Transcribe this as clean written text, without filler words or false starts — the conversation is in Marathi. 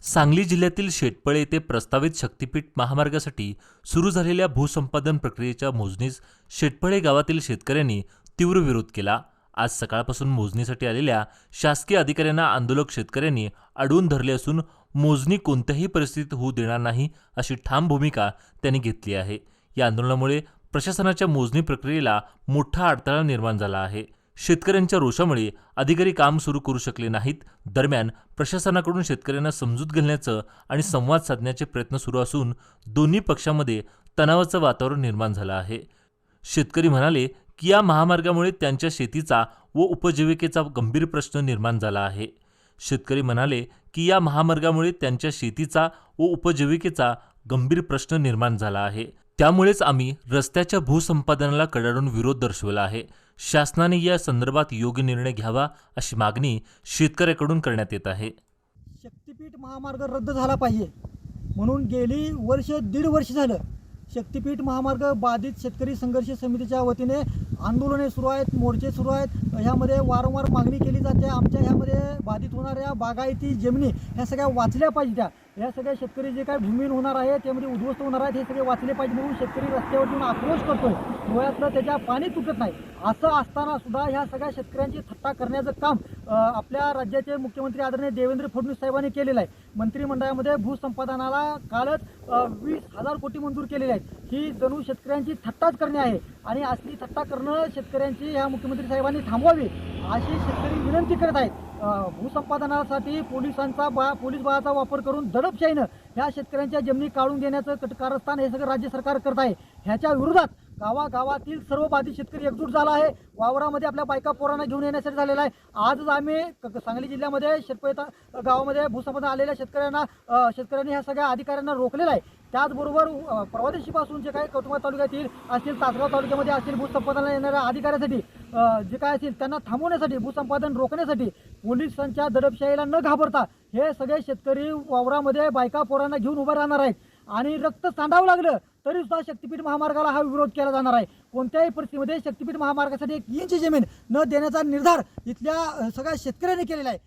सांगली जिल्ह्यातील शेटपळे येथे प्रस्तावित शक्तीपीठ महामार्गासाठी सुरू झालेल्या भूसंपादन प्रक्रियेच्या मोजणीस शेटपळे गावातील शेतकऱ्यांनी तीव्र विरोध केला। आज सकाळपासून मोजणीसाठी आलेल्या शासकीय अधिकाऱ्यांना आंदोलक शेतकऱ्यांनी अडवून धरले असून मोजणी कोणत्याही परिस्थितीत होऊ देणार नाही अशी ठाम भूमिका त्यांनी घेतली आहे। या आंदोलनामुळे प्रशासनाच्या मोजणी प्रक्रियेला मोठा अडथळा निर्माण झाला आहे। शेतकऱ्यांच्या रोषामुळे अधिकारी काम सुरू करू शकले नाहीत। दरम्यान प्रशासनाकडून शेतकऱ्यांना समजूत घालण्याचं आणि संवाद साधण्याचे प्रयत्न सुरू असून दोन्ही पक्षांमध्ये तणावाचं वातावरण निर्माण झालं आहे। शेतकरी म्हणाले की या महामार्गामुळे त्यांच्या शेतीचा व उपजीविकेचा गंभीर प्रश्न निर्माण झाला आहे। शेतकरी म्हणाले की या महामार्गामुळे त्यांच्या शेतीचा व उपजीविकेचा गंभीर प्रश्न निर्माण झाला आहे। त्यामुळेच आम्ही रस्त्याच्या भूसंपादनाला कडाडून विरोध दर्शवला आहे। शासनाने या संदर्भात योग्य निर्णय घ्यावा अशी मागणी शेतकऱ्याकडून करण्यात येत आहे। शक्तीपीठ महामार्ग रद्द झाला पाहिजे म्हणून गेली दीड वर्ष झालं शक्तीपीठ महामार्ग बाधित शेतकरी संघर्ष समितीच्या वतीने आंदोलने सुरू आहेत, मोर्चे सुरू आहेत। ह्यामध्ये वारंवार मागणी केली जाते आमच्या ह्यामध्ये बाधित होणाऱ्या बागायती जमिनी ह्या सगळ्या वाचल्या पाहिजे। ह्या सगळ्या शेतकरी जे काय भूमिहीन होणार आहे त्यामध्ये उद्ध्वस्त होणार आहेत हे सगळे वाचले पाहिजे म्हणून शेतकरी रस्त्यावर येऊन आक्रोश करतोय। डोळ्यातलं त्याच्या पाणी तुटत नाही। असं असताना सुद्धा ह्या सगळ्या शेतकऱ्यांची थट्टा करण्याचं काम आपल्या राज्याचे मुख्यमंत्री आदरणीय देवेंद्र फडणवीस साहेबांनी केलेलं आहे। मंत्रिमंडळामध्ये भूसंपादनाला कालच 20,000 कोटी मंजूर केलेले आहेत। ही जणू शेतकऱ्यांची थट्टाच करणे आहे आणि असली थट्टा करणं शेतकऱ्यांची ह्या मुख्यमंत्री साहेबांनी थांबवावी अशी शेतकरी विनंती करत आहेत। भूसंपादनासाठी पोलीस बळाचा वापर करून दडपशाहीनं ह्या शेतकऱ्यांच्या जमिनी काढून घेण्याचं कारस्थान हे सगळं राज्य सरकार करत आहे। ह्याच्या विरोधात गावागावातील सर्व बाधित शेतकरी एकजूट झाला आहे। वावरामध्ये आपल्या बायका पोरांना घेऊन येण्यासाठी झालेला आहे। आजच आम्ही सांगली जिल्ह्यामध्ये शेतपळे गावामध्ये भूसंपादन आलेल्या शेतकऱ्यांनी ह्या सगळ्या अधिकाऱ्यांना रोखलेलं आहे। त्याचबरोबर परवा दिवशीपासून जे काही कौटुंबा तालुक्यातील असतील, तासगाव तालुक्यामध्ये असतील भूसंपादनाला येणाऱ्या अधिकाऱ्यांसाठी जे काय असतील त्यांना थांबवण्यासाठी, भूसंपादन रोखण्यासाठी पोलिसांच्या दडपशाहीला न घाबरता हे सगळे शेतकरी वावरामध्ये बायका पोरांना घेऊन उभे राहणार आहेत आणि रक्त सांडावं लागलं तरी सुद्धा शक्तीपीठ महामार्गाला हा विरोध केला जाणार आहे। कोणत्याही परिस्थितीमध्ये शक्तीपीठ महामार्गासाठी 1 इंच जमीन न देण्याचा निर्धार इथल्या सगळ्या शेतकऱ्यांनी केलेला आहे।